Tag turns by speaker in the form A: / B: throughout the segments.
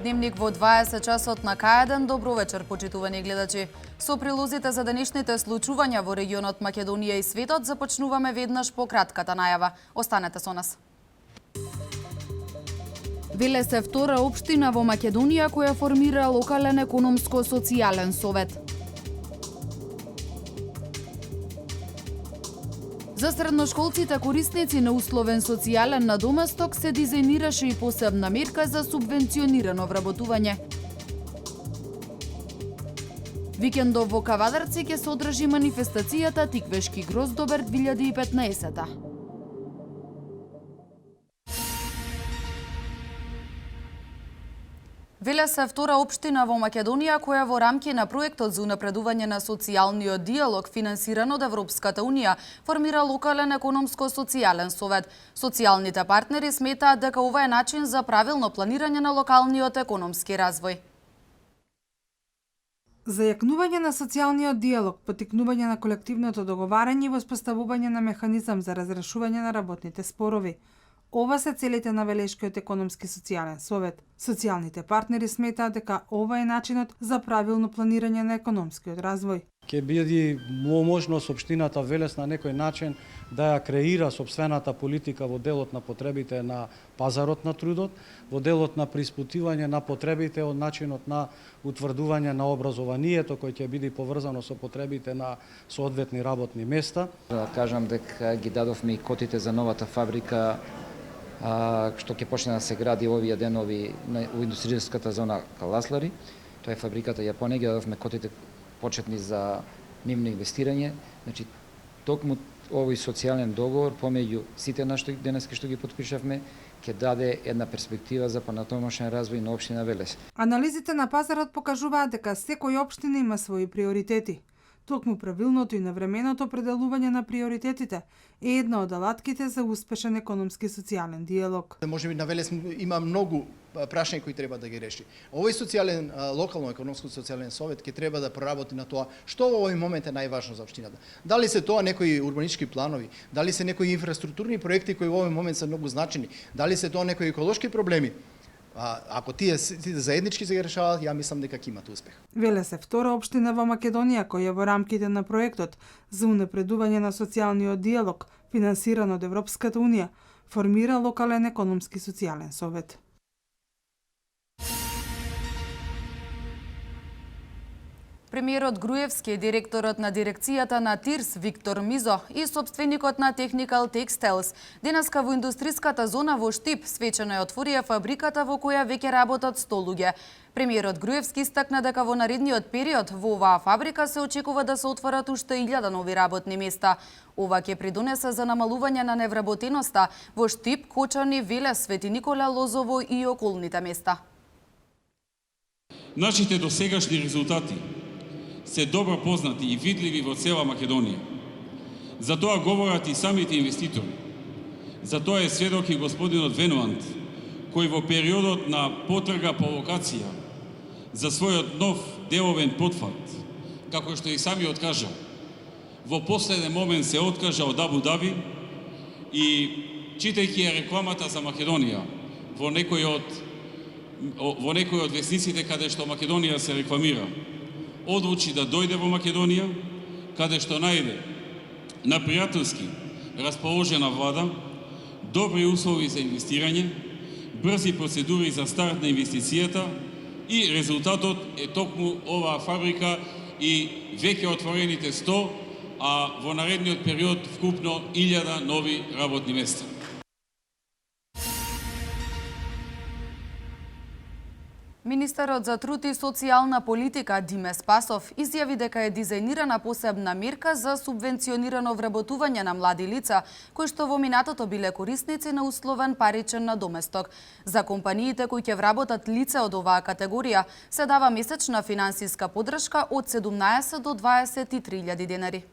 A: Дневник во 20 часот на К1. Добро вечер, почитувани гледачи. Со прилозите за денешните случувања во регионот Македонија и светот започнуваме веднаш по кратката најава. Останете со нас. Веле се втора општина во Македонија која формира локален економско-социјален совет. За средношколците корисници на условен социјален надоместок се дизајнираше и посебна мерка за субвенционирано вработување. Викендов во Кавадарци ќе се одржи манифестацијата Тиквешки Гроздобер 2015. Веле се втора општина во Македонија која во рамки на проектот за унапредување на социјалниот диалог финансиран од Европската унија формира локален економско-социјален совет. Социјалните партнери сметаат дека ова е начин за правилно планирање на локалниот економски развој.
B: Зајакнување на социјалниот диалог, поттикнување на колективното договарање и воспоставување на механизам за разрешување на работните спорови. Ова се целите на Велешкиот економски социјален совет. Социјалните партнери сметаат дека ова е начинот за правилно планирање на економскиот развој.
C: Ќе биде можност општината Велес на некој начин да ја креира сопствената политика во делот на потребите на пазарот на трудот, во делот на преиспитување на потребите од начинот на утврдување на образованието кој ќе биде поврзано со потребите на соодветни работни места.
D: Да кажам дека ги дадовме и котите за новата фабрика што ќе почне да се гради овие денови во индустријската зона Каласлари. Тоа е фабриката Јапонија, ги дадовме котите почетни за нивно инвестирање. Значи, токму овој социјален договор помеѓу сите наши денески што ги потпишавме, ќе даде една перспектива за понатомошен развој на општина Велес.
B: Анализите на пазарот покажуваат дека секој општина има своји приоритети. Токму правилното и навременото определување на приоритетите е една од алатките за успешен економски социјален диалог.
E: Може би на Велес има многу прашања кои треба да ги реши. Овој социјален локално економско социјален совет ќе треба да проработи на тоа што во овој момент е најважно за општината. Дали се тоа некои урбанички планови, дали се некои инфраструктурни проекти кои во овој момент се многу значени, дали се тоа некои еколошки проблеми. Ако тие заеднички се ги решаваат, ја мислам дека ќе имат успех.
B: Веле се втора општина во Македонија која во рамките на проектот за унапредување на социјалниот диалог, финансиран од Европската унија, формира локален економски социјален совет.
A: Премиерот Груевски, директорот на дирекцијата на ТИРС Виктор Мизо и собственикот на Technical Textiles денеска во индустриската зона во Штип свечено ја отворија фабриката во која веќе работат 100 луѓе. Премиерот Груевски истакна дека во наредниот период во оваа фабрика се очекува да се отворат уште 1000 нови работни места. Ова ќе придонесе за намалување на невработеноста во Штип, Кочани, Велес, Свети Никола, Лозово и околните места.
F: Нашите досегашни резултати се добро познати и видливи во цела Македонија. За тоа говорат и самите инвеститори. За тоа е сведок и господинот Венуант, кој во периодот на потрага по локација за својот нов деловен потфат, како што и сами откажа, во последен момент се откажа од Абу Даби и читајќи ја рекламата за Македонија во некој од весниците каде што Македонија се рекламира, одлучи да дојде во Македонија, каде што најде на пријателски расположена влада, добри услови за инвестирање, брзи процедури за старт на инвестицијата и резултатот е токму оваа фабрика и веќе отворените 100, а во наредниот период вкупно 1000 нови работни места.
A: Министерот за труд и социјална политика Диме Спасов изјави дека е дизајнирана посебна мерка за субвенционирано вработување на млади лица, кои што во минатото биле корисници на условен паричен надоместок. За компаниите кои ќе вработат лица од оваа категорија се дава месечна финансиска поддршка од 17 до 23.000 денари.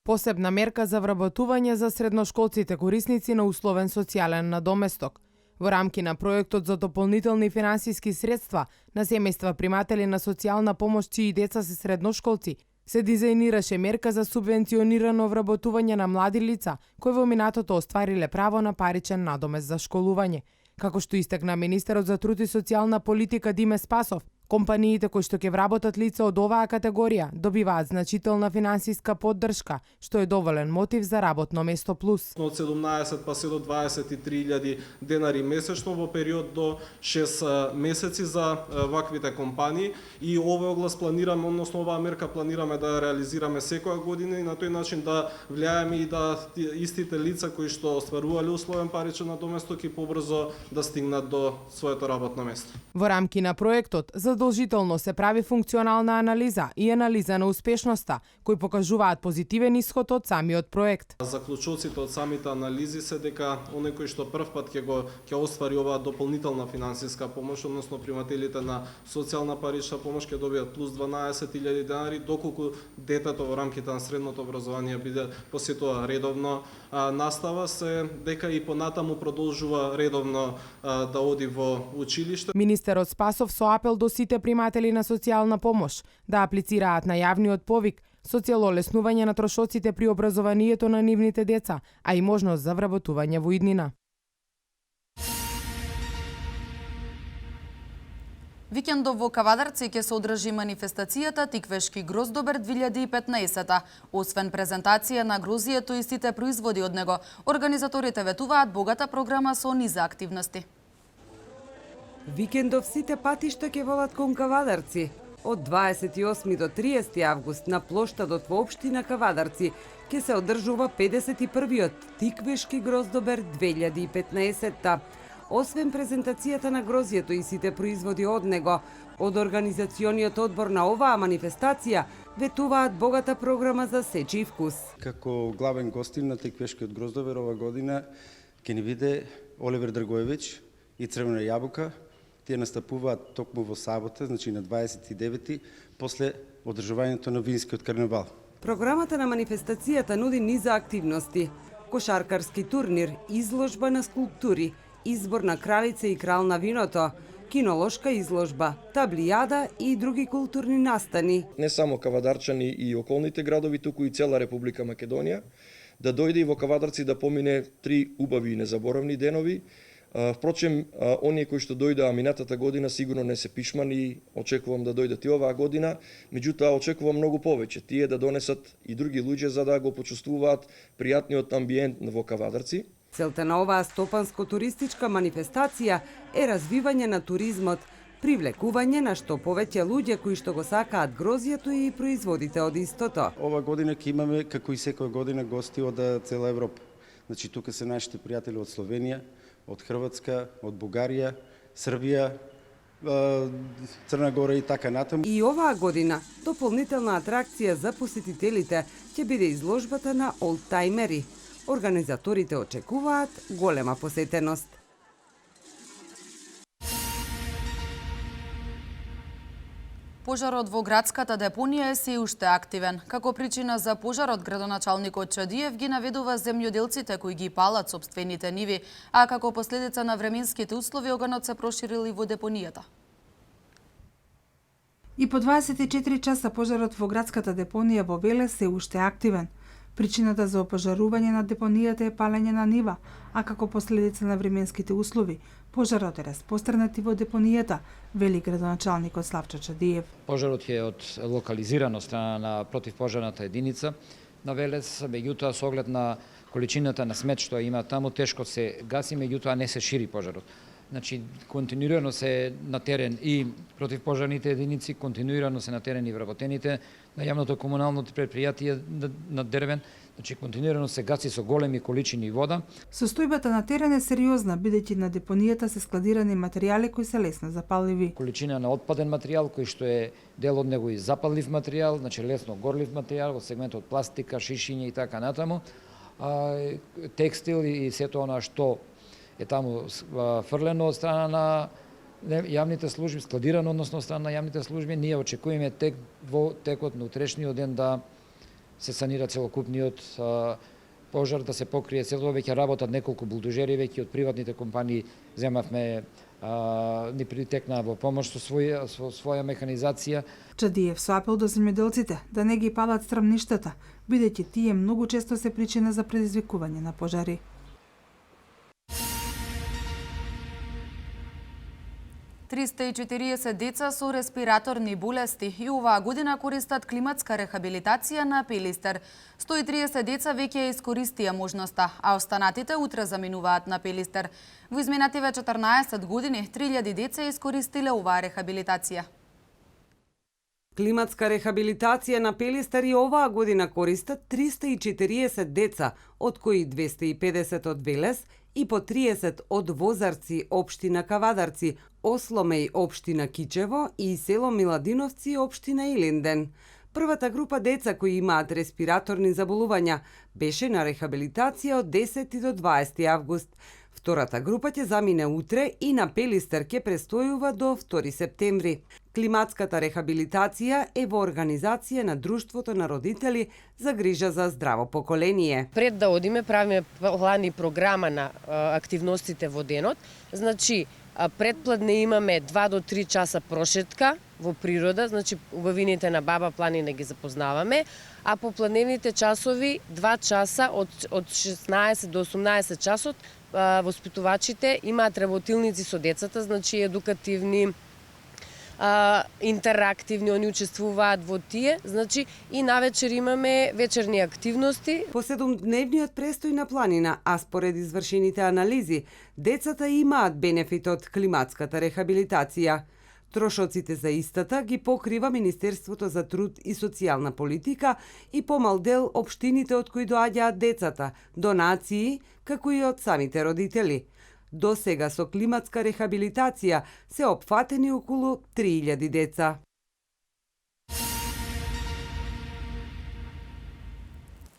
G: Посебна мерка за вработување за средношколците корисници на условен социјален надоместок. Во рамки на проектот за дополнителни финансиски средства на семејства приматели на социјална помош чии деца се средношколци, се дизајнираше мерка за субвенционирано вработување на млади лица кои во минатото оствариле право на паричен надомест за школување, Како што истакна министерот за труд и социјална политика Диме Спасов, компаниите кои што ќе вработат лица од оваа категорија добиваат значителна финансиска поддршка, што е доволен мотив за работно место плюс.
H: Од 17 па се до 23.000 денари месечно во период до 6 месеци за ваквите компании и овој оглас планираме, односно оваа мерка планираме да ја реализираме секоја година и на тој начин да влијаеме и да истите лица кои што остварувале условен паричен надоместок и побрзо да стигнат до своето работно место.
G: Во рамки на проектот задолжително се прави функционална анализа и анализа на успешноста, кои покажуваат позитивен исход од самиот проект.
H: Заклучоците од самите анализи се дека оној кој што првпат ќе оствари оваа дополнителна финансиска помош, односно примателите на социјална парична помош ќе добијат плюс 12.000 денари, доколку детето во рамките на средното образование биде посетува редовно настава, се дека и понатаму продолжува редовно да оди во училиште.
G: Министерот Спасов со апел до сите приматели на социјална помош да аплицираат на јавниот повик со цел олеснување на трошоците при образованието на нивните деца, а и можност за вработување во иднина.
A: Викендов во Кавадарци ќе се одржи манифестацијата Тиквешки гроздобер 2015. Освен презентација на грозието и сите производи од него, организаторите ветуваат богата програма со низа активности.
I: Викендов сите патишта ќе водат кон Кавадарци. Од 28 до 30 август на плоштадот во општина Кавадарци ќе се одржува 51-иот Тиквешки гроздобер 2015. Освен презентацијата на грозието и сите производи од него, од организациониот одбор на оваа манифестација ветуваат богата програма за сечи и вкус.
J: Како главен гостин на Тиквешкиот гроздобер ова година ќе ни биде Оливер Драгоевиќ и Црвена јабука. Тие настапуваат токму во сабота, значи на 29-ти, после одржувањето на винскиот карневал.
I: Програмата на манифестацијата нуди низа активности: кошаркарски турнир, изложба на скулптури, избор на кралица и крал на виното, кинолошка изложба, таблијада и други културни настани.
K: Не само кавадарчани и околните градови, туку и цела Република Македонија, да дојде и во Кавадарци да помине 3 убави и незаборавни денови. Впрочем, оние кои што дојдоа минатата година сигурно не се пишмани, очекувам да дојдат и оваа година, меѓутоа очекувам многу повеќе, тие да донесат и други луѓе за да го почувствуваат пријатниот амбиент во Кавадарци.
I: Целта на оваа стопанско-туристичка манифестација е развивање на туризмот, привлекување на што повеќе луѓе кои што го сакаат грозието и производите од истото.
J: Ова година ќе имаме, како и секоја година, гости од цела Европа. Значи, тука се нашите пријатели од Словенија, од Хрватска, од Бугарија, Србија, Црна Гора и така натаму.
I: И оваа година дополнителна атракција за посетителите ќе биде изложбата на олдтаймери. Организаторите очекуваат голема посетеност.
A: Пожарот во градската депонија е се уште активен. Како причина за пожарот, градоначалникот Чадиев ги наведува земјоделците кои ги палат сопствените ниви, а како последица на временските услови оганот се проширил и во депонијата.
B: И по 24 часа пожарот во градската депонија во Велес се уште активен. Причината за опожарување на депонијата е палење на нива, а како последица на временските услови, пожарот е распространет и во депонијата, вели градоначалникот Славчо Чадиев.
D: Пожарот е од локализирана страна на противпожарната единица на Велес, меѓутоа со оглед на количината на смет што има таму, тешко се гаси, меѓутоа не се шири пожарот. Значи, континуирано се на терен и противпожарните единици, континуирано се на терен и вработените на јавното комунално предпријатие на Дервен, значи континуирано се гаси со големи количини вода.
B: Состојбата на терен е сериозна, бидејќи на депонијата се складирани материјали кои се лесно запаливи.
D: Количина на отпаден материјал, кој што е дел од него и запалив материјал, значи лесно горлив материјал во сегментот пластика, шишиња и така натаму, текстил и сето она што е таму фрлено од страна на јавните служби, складирано односно од страна на јавните служби. Ние очекуваме во текот на утрешниот ден да се санира целокупниот пожар, да се покрие цело. Веќе работат неколку булдожери, веќе од приватните компании земавме, ни притекна во помош со своја механизација.
B: Чадиев со апел до земјоделците да не ги палат страмништата, бидејќи тие многу често се причина за предизвикување на пожари.
A: 340 деца со респираторни болести и оваа година користат климатска рехабилитација на Пелистер. 130 деца веќе искористија можноста, а останатите утре заминуваат на Пелистер. Во изминативе 14 години 3000 деца искористиле оваа рехабилитација.
I: Климатска рехабилитација на Пелистер и оваа година користат 340 деца, од кои 250 од Велес и по 30 од Возарци, општина Кавадарци, Осломеј, општина Кичево и село Миладиновци, општина Илинден. Првата група деца кои имаат респираторни заболувања беше на рехабилитација од 10 до 20 август. Втората група ќе замине утре и на Пелистер ќе престојува до 2 септември. Климатската рехабилитација е во организација на Друштвото на родители за грижа за здраво поколение.
L: Пред да одиме правиме план и програма на активностите во денот. Значи, предпладне имаме 2 до 3 часа прошетка во природа, значи убавините на Баба планина ги запознаваме, а по планевните часови 2 часа од 16 до 18 часот воспитувачите имаат работилници со децата, значи едукативни, интерактивни, они учествуваат во тие, значи и навечер имаме вечерни активности.
I: По 7-дневниот престој на планина, а според извршените анализи, децата имаат бенефит од климатската рехабилитација. Трошоците за истата ги покрива Министерството за труд и социјална политика и помал дел општините од кои доаѓаат децата, донации, како и од самите родители. До сега со климатска рехабилитација се опфатени околу 3000 деца.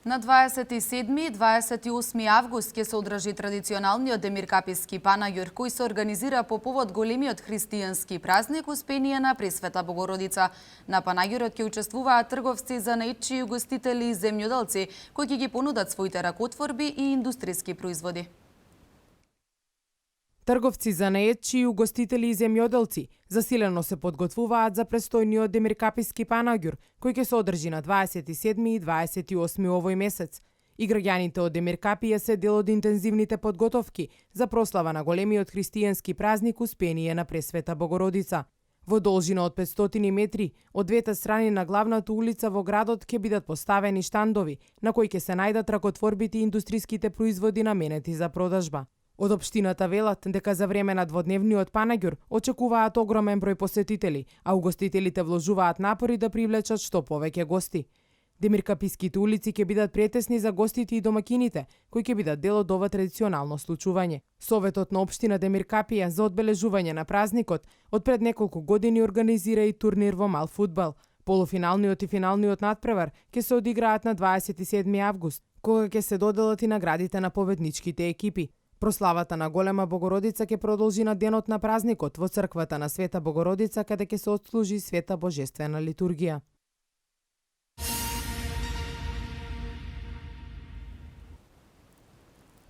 A: На 27 и 28 август ќе се одржи традиционалниот Демиркаписки панаѓур, кој се организира по повод големиот христијански празник Успение на Пресвета Богородица. На панаѓурот ќе учествуваат трговци, занаидчи, угостители и земјоделци, кои ќе ги понудат своите ракотворби и индустријски производи.
G: Трговци, занаедчи и угостители и земјоделци засилено се подготвуваат за престојниот Демиркаписки панаѓур, кој ќе се одржи на 27 и 28 овој месец. И граѓаните од Демиркапија се дел од интензивните подготовки за прослава на големиот христијански празник Успение на Пресвета Богородица. Во должина од 500 метри, од двете страни на главната улица во градот ќе бидат поставени штандови, на кои ќе се најдат ракотворбите и индустријските производи наменети за продажба. Од општината велат дека за време на дводневниот панаѓур очекуваат огромен број посетители, а угостителите вложуваат напори да привлечат што повеќе гости. Демиркаписките улици ќе бидат претесни за гостите и домакините, кои ќе бидат дел од ова традиционално случување. Советот на општина Демиркапија за одбележување на празникот од пред неколку години организира и турнир во мал фудбал. Полуфиналниот и финалниот надпревар ќе се одиграат на 27 август, кога ќе се доделат и наградите на победничките екипи. Прославата на Голема Богородица ќе продолжи на денот на празникот во црквата на Света Богородица, каде ќе се отслужи света божествена литургија.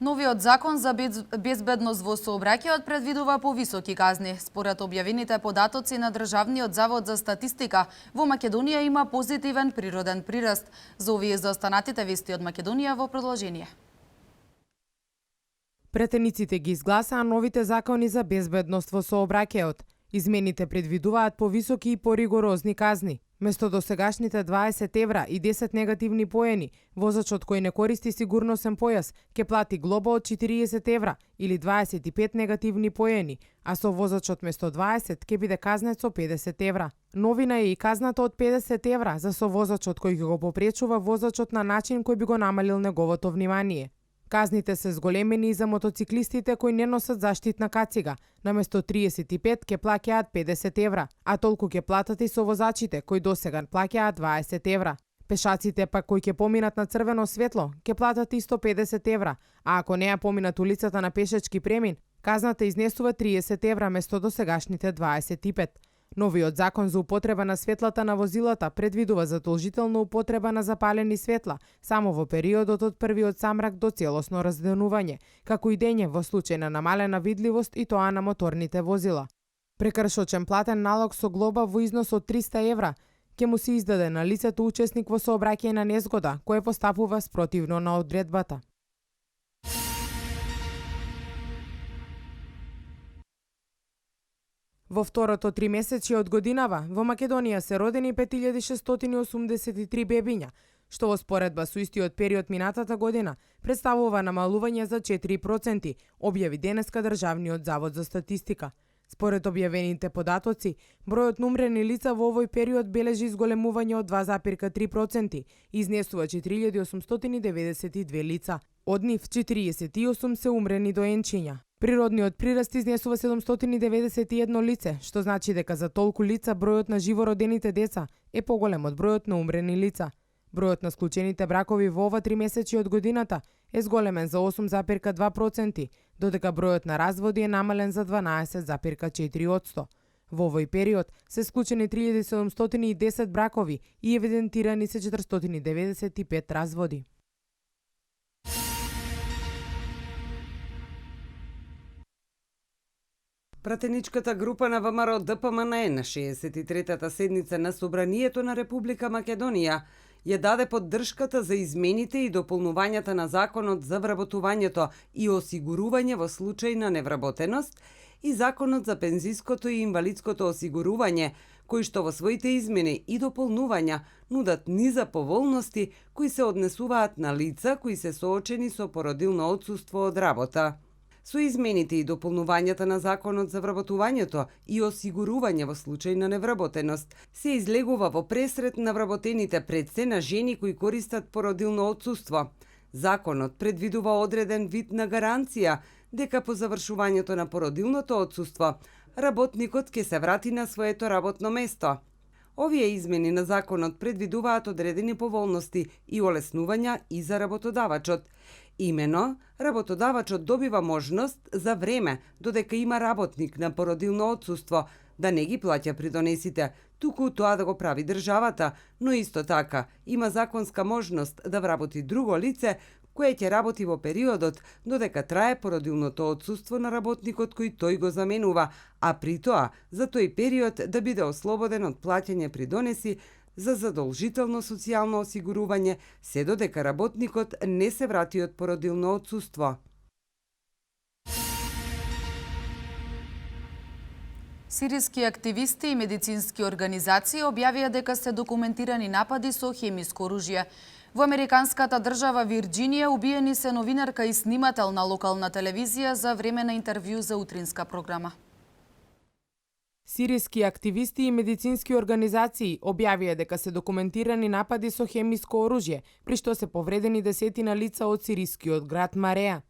A: Новиот закон за безбедност во сообраќајот предвидува повисоки казни. Според објавените податоци на Државниот завод за статистика, во Македонија има позитивен природен прираст. За овие за останатите вести од Македонија во продолжение.
G: Претениците ги изгласаа новите закони за безбедност во сообраќајот. Измените предвидуваат повисоки и поригорозни казни. Место досегашните 20 евра и 10 негативни поени, возачот кој не користи сигурносен појас ќе плати глоба од 40 евра или 25 негативни поени, а со возачот место 20 ќе биде казнет со 50 евра. Новина е и казната од 50 евра за совозачот кој ќе го попречува возачот на начин кој би го намалил неговото внимание. Казните се зголемени и за мотоциклистите кои не носат заштитна кацига. Наместо 35 ќе плаќаат 50 евра, а толку ќе платат и совозачите кои досега плаќаат 20 евра. Пешаците пак кои ќе поминат на црвено светло ќе платат и 150 евра, а ако не ја поминат улицата на пешачки премин, казната изнесува 30 евра место досегашните 25. Новиот закон за употреба на светлата на возилата предвидува задолжителна употреба на запалени светла само во периодот од првиот самрак до целосно разденување, како и дење во случај на намалена видливост и тоа на моторните возила. Прекршочен платен налог со глоба во износ од 300 евра ќе му се издаде на лицето учесник во сообраќајна незгода кој постапува спротивно на одредбата. Во второто тримесечие од годинава, во Македонија се родени 5683 бебиња, што во споредба со истиот период минатата година представува намалување за 4%, објави денеска Државниот завод за статистика. Според објавените податоци, бројот на умрени лица во овој период бележи изголемување од 2,3% и изнесува 4892 лица. Од нив 48 се умрени доенчиња. Природниот прираст изнесува 791 лице, што значи дека за толку лица бројот на живородените деца е поголем од бројот на умрени лица. Бројот на склучените бракови во ова тримесечие од годината е зголемен за 8,2%, додека бројот на разводи е намален за 12,4%. Во овој период се склучени 3710 бракови и евидентирани се 495 разводи.
I: Пратеничката група на ВМРО ДПМНЕ на 63-та седница на Собранието на Република Македонија ја даде поддршката за измените и дополнувањата на Законот за вработувањето и осигурување во случај на невработеност и Законот за пензиското и инвалидското осигурување, кои што во своите измени и дополнувања нудат низа поволности кои се однесуваат на лица кои се соочени со породилно отсуство од работа. Со измените и дополнувањата на Законот за вработувањето и осигурување во случај на невработеност се излегува во пресрет на вработените пред се на жени кои користат породилно отсуство. Законот предвидува одреден вид на гаранција дека по завршувањето на породилното отсуство работникот ќе се врати на своето работно место. Овие измени на законот предвидуваат одредени поволности и олеснувања и за работодавачот. Имено, работодавачот добива можност за време додека има работник на породилно отсуство да не ги плаќа придонесите, туку тоа да го прави државата, но исто така има законска можност да вработи друго лице кое ќе работи во периодот додека трае породилното отсуство на работникот кој тој го заменува, а при тоа за тој период да биде ослободен од плаќање придонеси за задолжително социјално осигурување, се додека работникот не се врати од породилно отсуство.
A: Сириски активисти и медицински организации објавија дека се документирани напади со хемиско оружје. Во американската држава Вирџинија убиени се новинарка и снимател на локална телевизија за време на интервју за утринска програма.
G: Сириски активисти и медицински организации објавија дека се документирани напади со хемиско оружје, при што се повредени десетина лица од сирискиот град Мареа.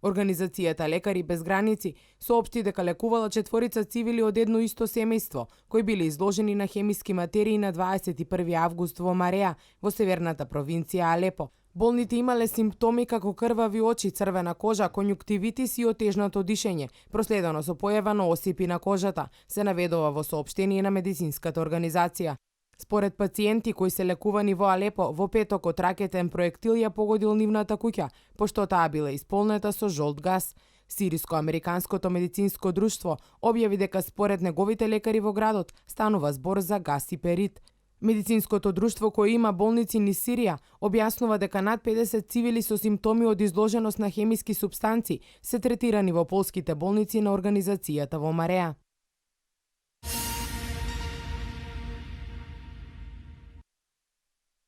G: Организацијата Лекари без граници соопшти дека лекувала 4 цивили од едно исто семејство, кои биле изложени на хемиски материи на 21 август во Мареа, во северната провинција Алепо. Болните имале симптоми како крвави очи, црвена кожа, конјуктивитис и отежнато дишење, проследено со појава на осипи на кожата, се наведува во соопштение на медицинската организација. Според пациенти кои се лекувани во Алепо, во петокот ракетен проектил ја погодил нивната куќа, пошто таа била исполнета со жолт газ. Сириско-американското медицинско друштво објави дека според неговите лекари во градот станува збор за газ и перит. Медицинското друштво кој има болници низ Сирија објаснува дека над 50 цивили со симптоми од изложеност на хемиски супстанци се третирани во полските болници на организацијата во Мареа.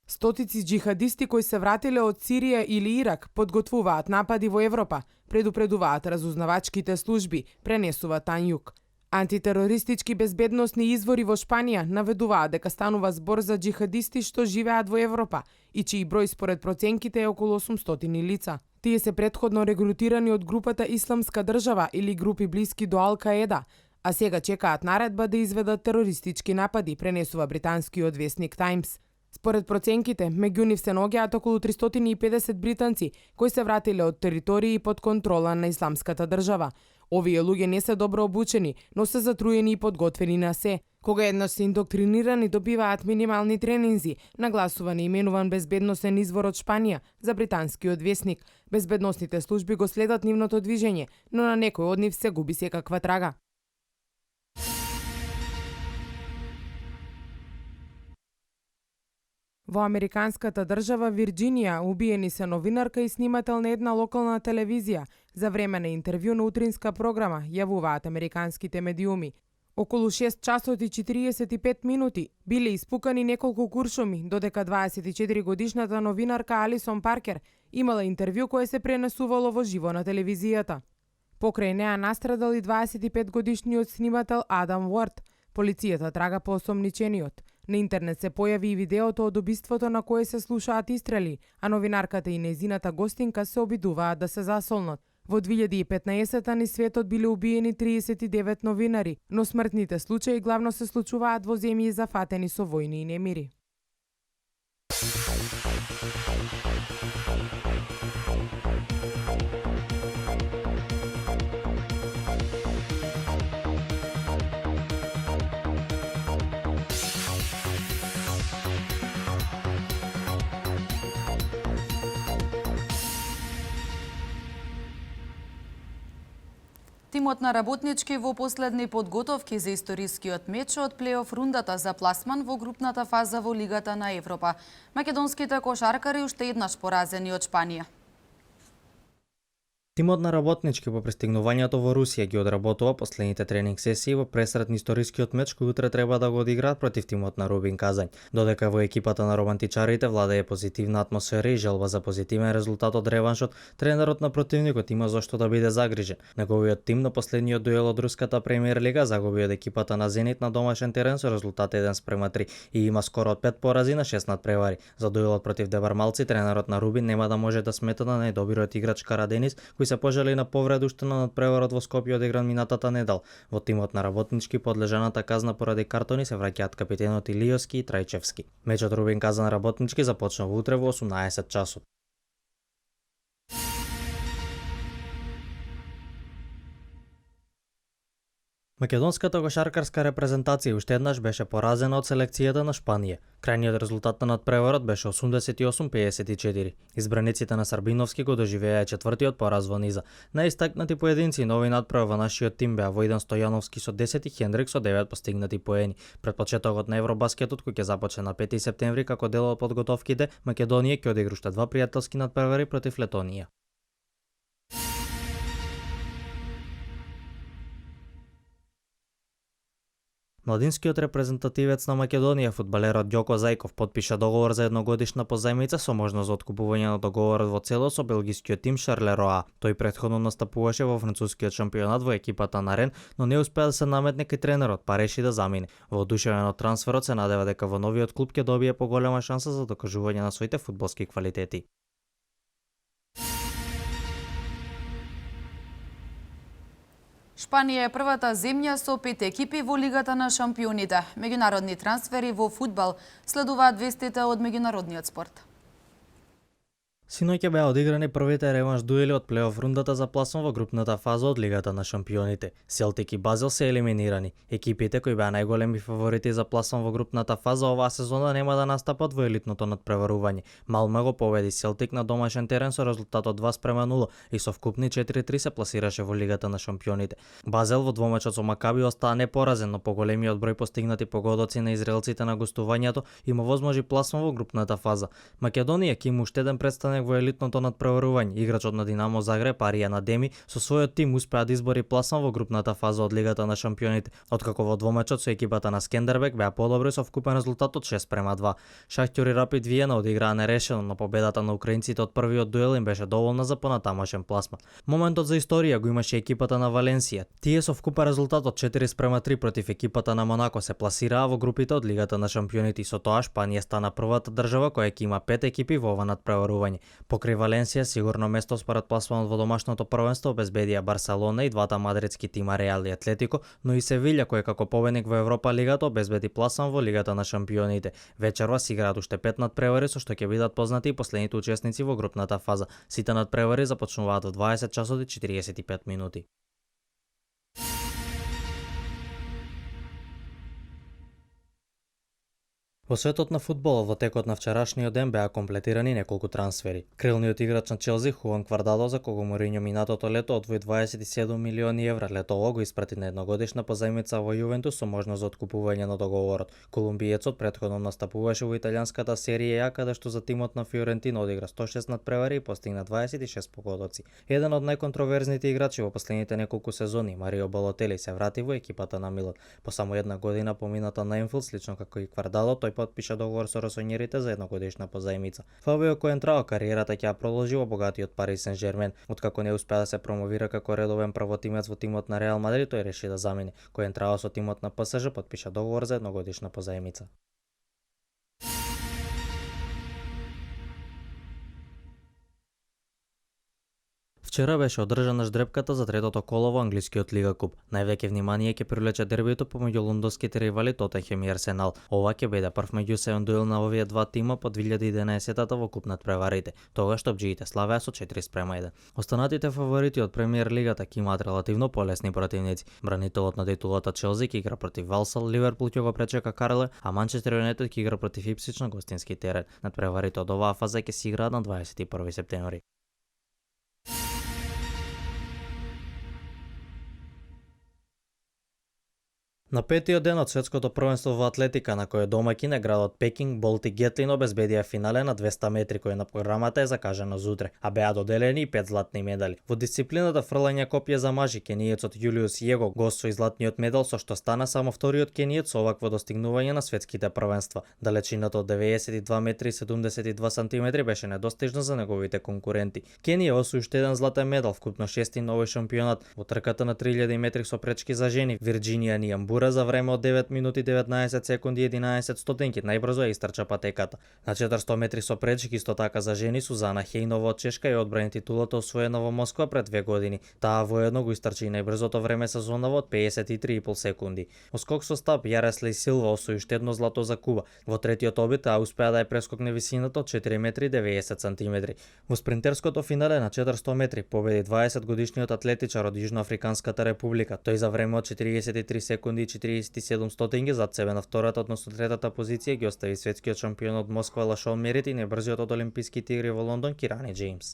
G: Стотици джихадисти кои се вратиле од Сирија или Ирак подготвуваат напади во Европа, предупредуваат разузнавачките служби, пренесува Танјук. Антитерористички безбедносни извори во Шпанија наведуваат дека станува збор за джихадисти што живеат во Европа и чиј број според проценките е околу 800 лица. Тие се претходно регрутирани од групата Исламска држава или групи блиски до Ал-Каеда, а сега чекаат наредба да изведат терористички напади, пренесува британскиот весник Таймс. Според проценките, меѓу нив се наоѓаат околу 350 британци кои се вратиле од територии под контрола на Исламската држава. Овие луѓе не се добро обучени, но се затруени и подготвени на се. Кога еднаш се индоктринирани, добиваат минимални тренинзи, нагласува неименуван безбедносен извор од Шпанија за британскиот весник. Безбедносните служби го следат нивното движење, но на некој од нив се губи секаква трага. Во американската држава Вирџинија убиени се новинарка и снимател на една локална телевизија за време на интервју на утринска програма, јавуваат американските медиуми. Околу 6 часот и 45 минути биле испукани неколку куршуми, додека 24 годишната новинарка Алисон Паркер имала интервју кое се пренесувало во живо на телевизијата. Покрај неа настрадал и 25 годишниот снимател Адам Уорд. Полицијата трага по осомничениот. На интернет се појави и видеото од убиството на кое се слушаат истрели, а новинарката и нејзината гостинка се обидуваат да се засолнат. Во 2015 низ светот биле убиени 39 новинари, но смртните случаи главно се случуваат во земји зафатени со војни и немири.
A: Тимот на работнички во последни подготовки за историскиот меч од плейоф рундата за пласман во групната фаза во Лигата на Европа. Македонските кошаркари уште еднаш поразени од Шпанија.
M: Тимот на работнички по пристигнувањето во Русија ги одработува последните тренинг сесии во пресрет на историскиот меч кој утре треба да го одиграат против тимот на Рубин Казањ. Додека во екипата на романтичарите владее позитивна атмосфера и желба за позитивен резултат од реваншот, тренерот на противникот има зошто да биде загрижен. Неговиот тим на последниот дуел од руската премиер лига загуби од екипата на Зенит на домашен терен со резултат 1:3 и има скоро од 5 порази на 6 надпревари. За дуелот против Дебармалци тренерот на Рубин нема да може да смета на најдобриот играч Караденис, кој се пожали на повреда уште на надпреварот во Скопје одигран минатата недел. Во тимот на работнички подлежаната казна поради картони се враќаат капитенот Илиовски и Трајчевски. Мечот Рубин Казан работнички започнува утре во 18 часот. Македонската кошаркарска репрезентација уште еднаш беше поразена од селекцијата на Шпанија. Крајниот резултат на надпреварот беше 88-54. Избраниците на Сарбиновски го доживеа четвртиот пораз во низа. Најистакнати поединци нови надпрев во нашиот тим беа Војдан Стојановски со 10 и Хендрик со 9 постигнати поени. Пред почетокот на Евробаскетот кој ќе започне на 5 септември како дел од подготовките, Македонија ќе одигра уште два пријателски надпревари против Летонија. Младинскиот репрезентативец на Македонија, фудбалерот Ѓоко Зајков, потпиша договор за едногодишна позајмица со можност за откупување на договорот во целост со белгискиот тим Шарлероа. Тој претходно настапуваше во францускиот шампионат во екипата на Рен, но не успеа да се наметне кај тренерот, па реши да замине. Воодушевен од трансферот се надева дека во новиот клуб ќе добие поголема шанса за докажување на своите фудбалски квалитети.
A: Шпанија е првата земја со 5 екипи во Лигата на шампионите. Меѓународни трансфери во фудбал следуваат вестите од меѓународниот спорт.
M: Синоќа беа одиграни првите реванш дуели од плейоф рундата за пласман во групната фаза од Лигата на шампионите. Селтик и Базел се елиминирани. Екипите кои беа најголеми фаворити за пласман во групната фаза оваа сезона нема да настапат во елитното надпреварување. Малме го победи Селтик на домашен терен со резултат од 2:0 и со вкупни 4:3 се пласираше во Лигата на шампионите. Базел во двомечот со Макаби остаа непоразен, но поголемиот број постигнати погодоци на израелците на гостувањето има возможи пласман во групната фаза. Македонија ќе има уште еден представник во елитното надпреварување. Играчот на Динамо Загреб Аријан Адеми со својот тим успеа да избори пласман во групната фаза од Лигата на шампионите, откако во двомечот со екипата на Скендербек беа подобри со вкупен резултат од 6:2. Шахтјор и Рапид Виена одиграа нерешено, но победата на украинците од првиот дуел им беше доволна за понатамошен пласман. Моментот за историја го имаше екипата на Валенсија. Тие со вкупен резултат од 4:3 против екипата на Монако се пласираа во групите од Лигата на шампионите и со тоа Шпанија стана првата држава која ќе има 5 екипи во ова надпреварување. Покрај Валенсија сигурно место според пласманот во домашното првенство обезбедија Барселона и двата мадридски тима Реал и Атлетико, но и Севиља кој како победник во Европа лигата обезбеди пласман во Лигата на шампионите. Вечерва се играат уште 5 надпревари со што ќе бидат познати и последните учесници во групната фаза. Сите надпревари започнуваат во 20 часот и 45 минути. Во светот на фудбалот во текот на вчерашниот ден беа комплетирани неколку трансфери. Крилниот играч на Челси Хуан Квардадо, за кого Морињо минатото лето одвои 27 милиони евра, летово го испрати на едногодишна позајмица во Јувентус со можност за откупување на договорот. Колумбиецот претходно настапуваше во италијанската серија А, каде што за тимот на Фиорентина одигра 106 надпревари и постигна 26 погодоци. Еден од најконтроверзните играчи во последните неколку сезони, Марио Балотели, се врати во екипата на Милан. По само една година помината на Енфилд, слично како и Квардадо, тој подпиша договор со росонјерите за едногодишна позајмица. Фабио Коентрao кариерата ќе ја продолжи во богатиот Парис Сен-Жермен. Откако не успеа да се промовира како редовен правотимец во тимот на Реал Мадрид, тој реши да замине. Коентрao со тимот на ПСЖ подпиша договор за едногодишна позајмица. Вчера беше одржана ждрепката за третото коло во англискиот Лига Куп. Највеќе внимание ќе привлече дербито помеѓу лондонските ривали Тотенхем и Арсенал. Ова ќе биде прв меѓусебен дуел на овие два тима по 2011-та во Куп надпреварите. Тогаш топџиите славеа со 4:1. Останатите фаворити од Премиер Лигата ќе имаат релативно полесни противници. Бранителот на титулата Челси ќе игра против Валсал, Ливерпул ќе го пречека Карле, а Манчестер Юнайтед ќе игра против Ипсвич на гостински терен. Надпреварите од оваа фаза ќе се играат на 21 септември. На петиот ден од светското првенство во атлетика, на кој домаќин е градот Пекинг, Болти Гетлин обезбедија финале на 200 метри, кој на програмата е закажано за утре, а беа доделени и 5 златни медали. Во дисциплината фрлање копје за мажи, кенијецот Јулиус Јего го освои златниот медал, со што стана само вториот кенијец со овакво достигнување на светските првенства. Далечината од 92 метри и 72 сантиметри беше недостижна за неговите конкуренти. Кенија освои уште еден златен медал, вкупно 6 на овој шампионат. Во трката на 3000 метри со пречки за жени, Вирџинија Нијамбура за време од 9 минути 19 секунди 11 стотинки најбрзо ја истрча патеката. На 400 метри со пречки исто така за жени Сузана Хејнова од Чешка ја одбрани титулата освоена во Москва пред 2 години. Таа воедно го истрчи и најбрзото време сезонава од 53,5 секунди. Во скок со стап Јареслей Силва освои уште едно злато за Куба. Во третиот обид таа успеа да ја прескокне висината од 4 метри 90 сантиметри. Во спринтерското финале на 400 метри победи 20 годишниот атлетичар од Јужноафриканската република. Тој за време од 43 секунди 47 стотинки зад себе на втората, односно третата позиција ги остави светскиот шампион од Москва Лашон Мерит и најбрзиот од олимписките игри во Лондон Кирани Джеймс.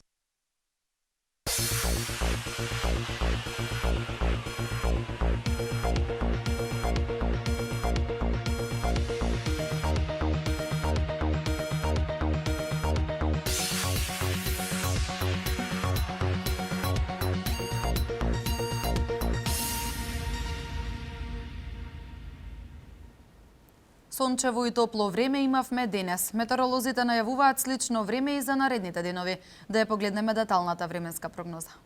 A: Сончево и топло време имавме денес. Метеоролозите најавуваат слично време и за наредните денови. Да ја погледнеме деталната временска прогноза.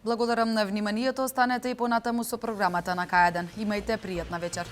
A: Благодарам на вниманието, останете и понатаму со програмата на К1. Имајте пријатна вечер.